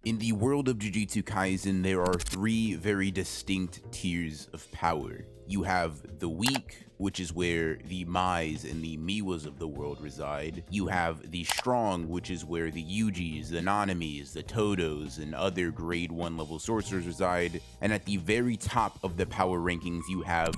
In the world of Jujutsu Kaisen, there are three very distinct tiers of power. You have the weak, which is where the Mais and the Miwas of the world reside. You have the strong, which is where the Yujis, the Nanamis, the Todos, and other grade 1 level sorcerers reside. And at the very top of the power rankings, you have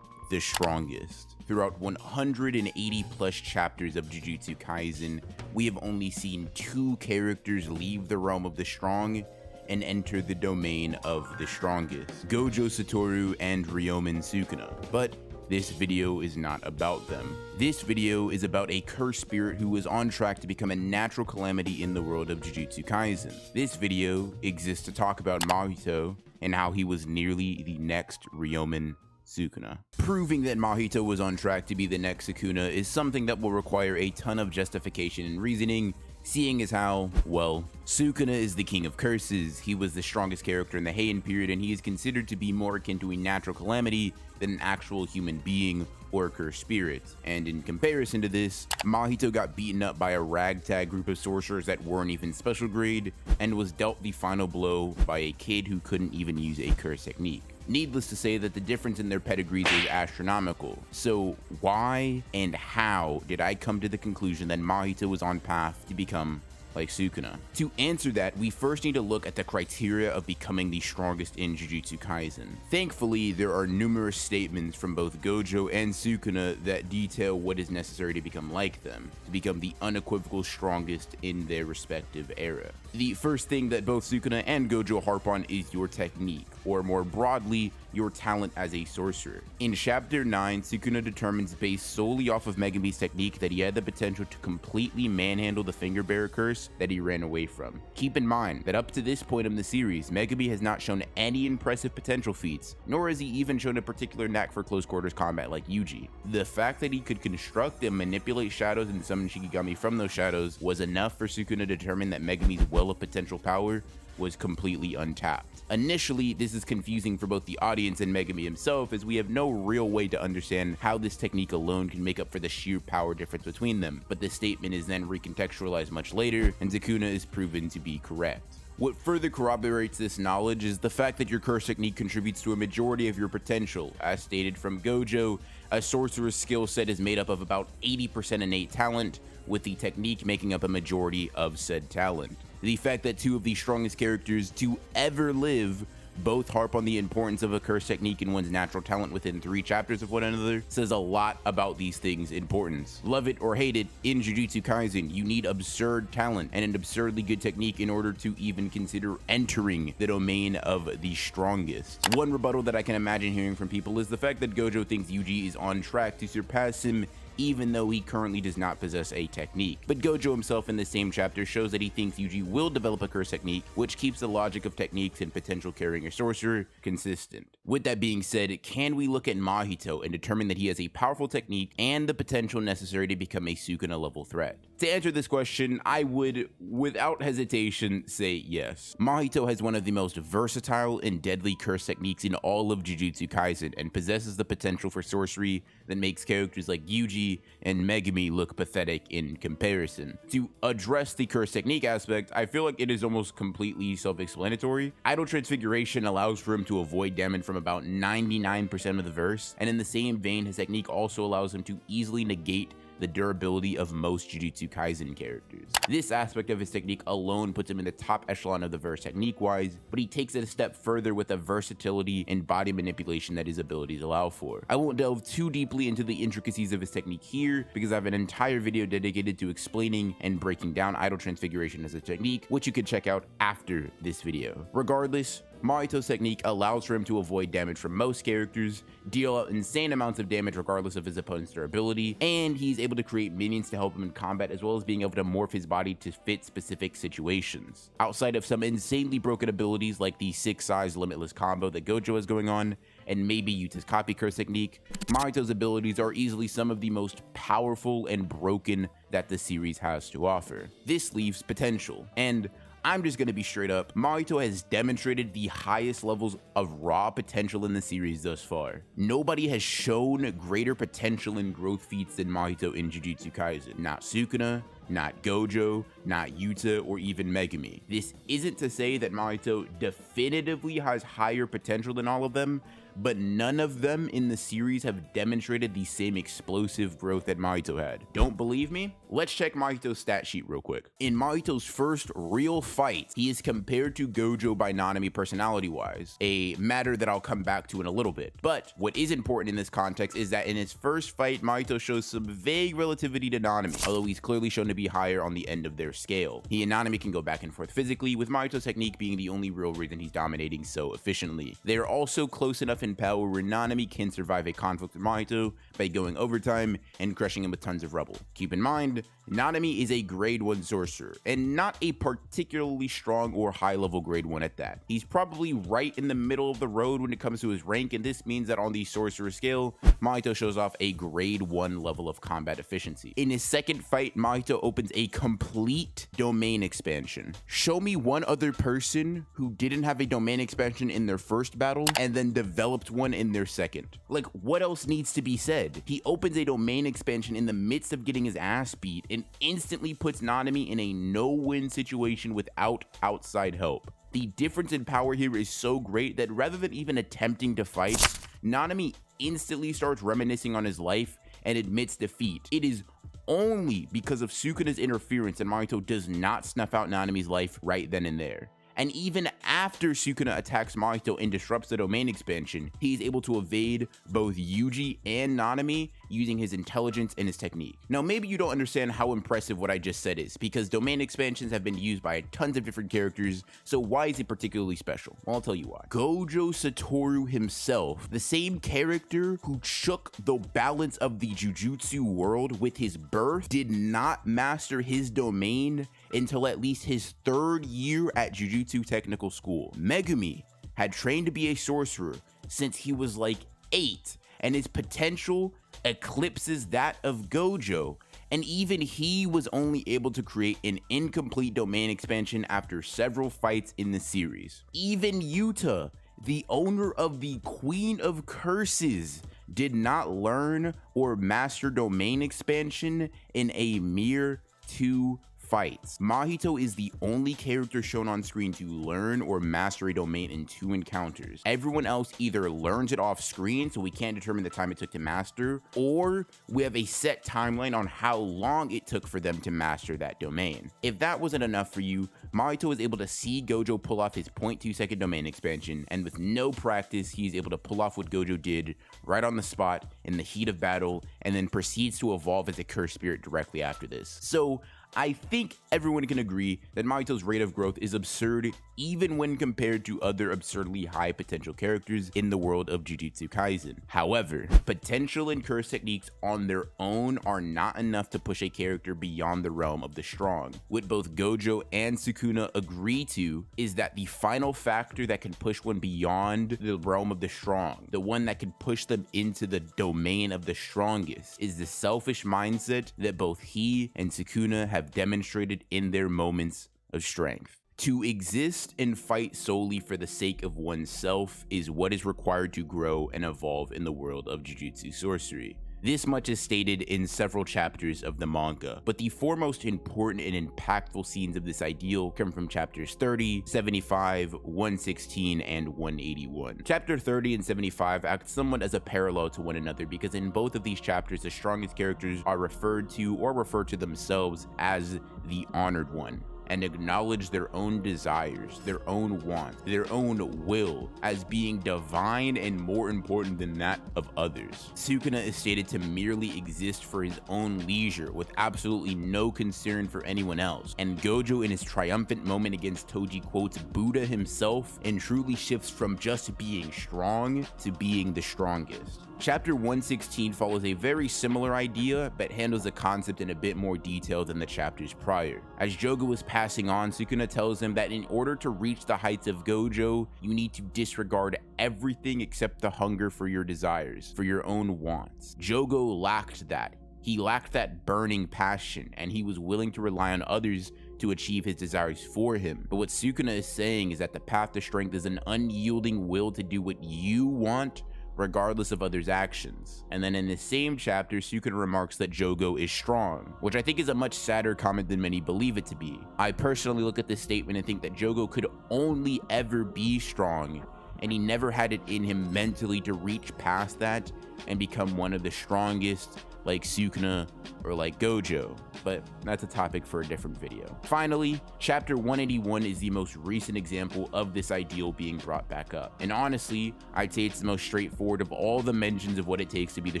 the strongest. Throughout 180 plus chapters of Jujutsu Kaisen, we have only seen 2 characters leave the realm of the strong and enter the domain of the strongest, Gojo Satoru and Ryomen Sukuna. But this video is not about them. This video is about a cursed spirit who was on track to become a natural calamity in the world of Jujutsu Kaisen. This video exists to talk about Mahito and how he was nearly the next Ryomen Sukuna. Proving that Mahito was on track to be the next Sukuna is something that will require a ton of justification and reasoning, seeing as how, well, Sukuna is the king of curses. He was the strongest character in the Heian period, and he is considered to be more akin to a natural calamity than an actual human being or a cursed spirit. And in comparison to this, Mahito got beaten up by a ragtag group of sorcerers that weren't even special grade, and was dealt the final blow by a kid who couldn't even use a curse technique. Needless to say that the difference in their pedigrees is astronomical. So why and how did I come to the conclusion that Mahito was on path to become like Sukuna? To answer that, we first need to look at the criteria of becoming the strongest in Jujutsu Kaisen. Thankfully, there are numerous statements from both Gojo and Sukuna that detail what is necessary to become like them, to become the unequivocal strongest in their respective era. The first thing that both Sukuna and Gojo harp on is your technique, or more broadly, your talent as a sorcerer. In chapter 9, Sukuna determines based solely off of Megumi's technique that he had the potential to completely manhandle the Finger Bearer curse that he ran away from. Keep in mind that up to this point in the series, Megumi has not shown any impressive potential feats, nor has he even shown a particular knack for close quarters combat like Yuji. The fact that he could construct and manipulate shadows and summon Shikigami from those shadows was enough for Sukuna to determine that Megumi's well of potential power was completely untapped. Initially, this is confusing for both the audience and Megumi himself, as we have no real way to understand how this technique alone can make up for the sheer power difference between them, but this statement is then recontextualized much later, and Sukuna is proven to be correct. What further corroborates this knowledge is the fact that your curse technique contributes to a majority of your potential. As stated from Gojo, a sorcerer's skill set is made up of about 80% innate talent, with the technique making up a majority of said talent. The fact that 2 of the strongest characters to ever live both harp on the importance of a curse technique and one's natural talent within 3 chapters of one another says a lot about these things' importance. Love it or hate it, in Jujutsu Kaisen, you need absurd talent and an absurdly good technique in order to even consider entering the domain of the strongest. One rebuttal that I can imagine hearing from people is the fact that Gojo thinks Yuji is on track to surpass him even though he currently does not possess a technique. But Gojo himself in the same chapter shows that he thinks Yuji will develop a curse technique, which keeps the logic of techniques and potential carrying a sorcerer consistent. With that being said, can we look at Mahito and determine that he has a powerful technique and the potential necessary to become a Sukuna level threat? To answer this question, I would, without hesitation, say yes. Mahito has one of the most versatile and deadly curse techniques in all of Jujutsu Kaisen and possesses the potential for sorcery that makes characters like Yuji and Megumi look pathetic in comparison. To address the curse technique aspect, I feel like it is almost completely self-explanatory. Idle Transfiguration allows for him to avoid damage from about 99% of the verse, and in the same vein, his technique also allows him to easily negate the durability of most Jujutsu Kaisen characters. This aspect of his technique alone puts him in the top echelon of the verse technique-wise, but he takes it a step further with the versatility and body manipulation that his abilities allow for. I won't delve too deeply into the intricacies of his technique here, because I have an entire video dedicated to explaining and breaking down Idle Transfiguration as a technique, which you can check out after this video. Regardless, Mahito's technique allows for him to avoid damage from most characters, deal out insane amounts of damage regardless of his opponent's durability, and he's able to create minions to help him in combat, as well as being able to morph his body to fit specific situations. Outside of some insanely broken abilities like the 6-size limitless combo that Gojo has going on, and maybe Yuta's copy curse technique, Mahito's abilities are easily some of the most powerful and broken that the series has to offer. This leaves potential, and I'm just going to be straight up, Mahito has demonstrated the highest levels of raw potential in the series thus far. Nobody has shown greater potential and growth feats than Mahito in Jujutsu Kaisen. Not Sukuna, not Gojo, not Yuta, or even Megumi. This isn't to say that Mahito definitively has higher potential than all of them, but none of them in the series have demonstrated the same explosive growth that Mahito had. Don't believe me? Let's check Mahito's stat sheet real quick. In Mahito's first real fight, he is compared to Gojo by Nanami personality-wise, a matter that I'll come back to in a little bit. But what is important in this context is that in his first fight, Mahito shows some vague relativity to Nanami, although he's clearly shown to be higher on the end of their scale. He and Nanami can go back and forth physically, with Mahito's technique being the only real reason he's dominating so efficiently. They are also close enough in power where Nanami can survive a conflict with Mahito by going overtime and crushing him with tons of rubble. Keep in mind, Nanami is a grade 1 sorcerer, and not a particularly strong or high level grade 1 at that. He's probably right in the middle of the road when it comes to his rank, and this means that on the sorcerer scale, Mahito shows off a grade 1 level of combat efficiency. In his second fight, Mahito opens a complete domain expansion. Show me one other person who didn't have a domain expansion in their first battle and then developed one in their second. Like, what else needs to be said? He opens a domain expansion in the midst of getting his ass beat and instantly puts Nanami in a no-win situation without outside help. The difference in power here is so great that rather than even attempting to fight, Nanami instantly starts reminiscing on his life and admits defeat. It is only because of Sukuna's interference that Mahito does not snuff out Nanami's life right then and there. And even after Sukuna attacks Mahito and disrupts the domain expansion, he is able to evade both Yuji and Nanami using his intelligence and his technique. Now, maybe you don't understand how impressive what I just said is, because domain expansions have been used by tons of different characters, so why is it particularly special? Well, I'll tell you why. Gojo Satoru himself, the same character who shook the balance of the Jujutsu world with his birth, did not master his domain until at least his 3rd year at Jujutsu Technical School. Megumi had trained to be a sorcerer since he was like 8, and his potential eclipses that of Gojo, and even he was only able to create an incomplete domain expansion after several fights in the series. Even Yuta, the owner of the Queen of Curses, did not learn or master domain expansion in a mere 2 fights. Mahito is the only character shown on screen to learn or master a domain in 2 encounters. Everyone else either learns it off screen, so we can't determine the time it took to master, or we have a set timeline on how long it took for them to master that domain. If that wasn't enough for you, Mahito was able to see Gojo pull off his 0.2 second domain expansion, and with no practice, he's able to pull off what Gojo did right on the spot in the heat of battle, and then proceeds to evolve as a cursed spirit directly after this. So I think everyone can agree that Mahito's rate of growth is absurd, even when compared to other absurdly high potential characters in the world of Jujutsu Kaisen. However, potential and curse techniques on their own are not enough to push a character beyond the realm of the strong. What both Gojo and Sukuna agree to is that the final factor that can push one beyond the realm of the strong, the one that can push them into the domain of the strongest, is the selfish mindset that both he and Sukuna have demonstrated in their moments of strength. To exist and fight solely for the sake of oneself is what is required to grow and evolve in the world of Jujutsu sorcery. This much is stated in several chapters of the manga, but the 4 most important and impactful scenes of this ideal come from chapters 30, 75, 116, and 181. Chapter 30 and 75 act somewhat as a parallel to one another because in both of these chapters, the strongest characters are referred to or refer to themselves as the Honored One, and acknowledge their own desires, their own wants, their own will as being divine and more important than that of others. Sukuna is stated to merely exist for his own leisure with absolutely no concern for anyone else, and Gojo in his triumphant moment against Toji quotes Buddha himself and truly shifts from just being strong to being the strongest. Chapter 116 follows a very similar idea, but handles the concept in a bit more detail than the chapters prior. As Jogo is passing on, Sukuna tells him that in order to reach the heights of Gojo, you need to disregard everything except the hunger for your desires, for your own wants. Jogo lacked that. He lacked that burning passion, and he was willing to rely on others to achieve his desires for him. But what Sukuna is saying is that the path to strength is an unyielding will to do what you want regardless of others' actions. And then in the same chapter, Sukuna remarks that Jogo is strong, which I think is a much sadder comment than many believe it to be. I personally look at this statement and think that Jogo could only ever be strong, and he never had it in him mentally to reach past that and become one of the strongest, like Sukuna or like Gojo, but that's a topic for a different video. Finally, chapter 181 is the most recent example of this ideal being brought back up. And honestly, I'd say it's the most straightforward of all the mentions of what it takes to be the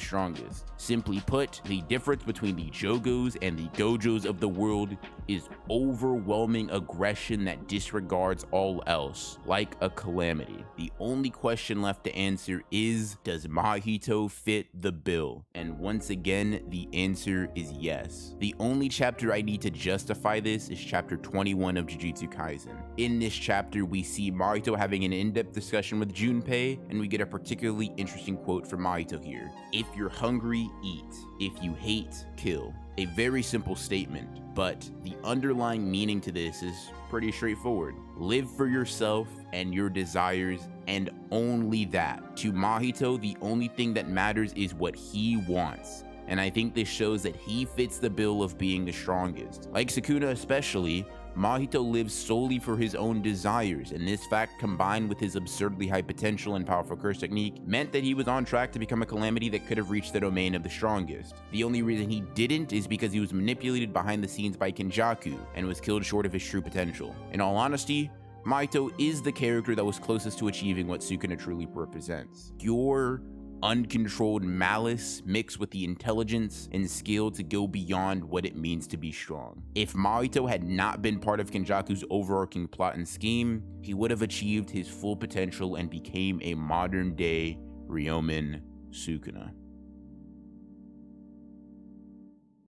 strongest. Simply put, the difference between the Jogos and the Gojos of the world is overwhelming aggression that disregards all else, like a calamity. The only question left to answer is, does Mahito fit the bill? And once again, the answer is yes. The only chapter I need to justify this is chapter 21 of Jujutsu Kaisen. In this chapter, we see Mahito having an in-depth discussion with Junpei, and we get a particularly interesting quote from Mahito here. If you're hungry, eat. If you hate, kill. A very simple statement, but the underlying meaning to this is pretty straightforward. Live for yourself and your desires, and only that. To Mahito, the only thing that matters is what he wants. And I think this shows that he fits the bill of being the strongest. Like Sukuna especially, Mahito lives solely for his own desires, and this fact, combined with his absurdly high potential and powerful curse technique, meant that he was on track to become a calamity that could have reached the domain of the strongest. The only reason he didn't is because he was manipulated behind the scenes by Kenjaku and was killed short of his true potential. In all honesty, Mahito is the character that was closest to achieving what Sukuna truly represents. Pure, uncontrolled malice mixed with the intelligence and skill to go beyond what it means to be strong. If Mahito had not been part of Kenjaku's overarching plot and scheme, he would have achieved his full potential and became a modern day Ryomen Sukuna.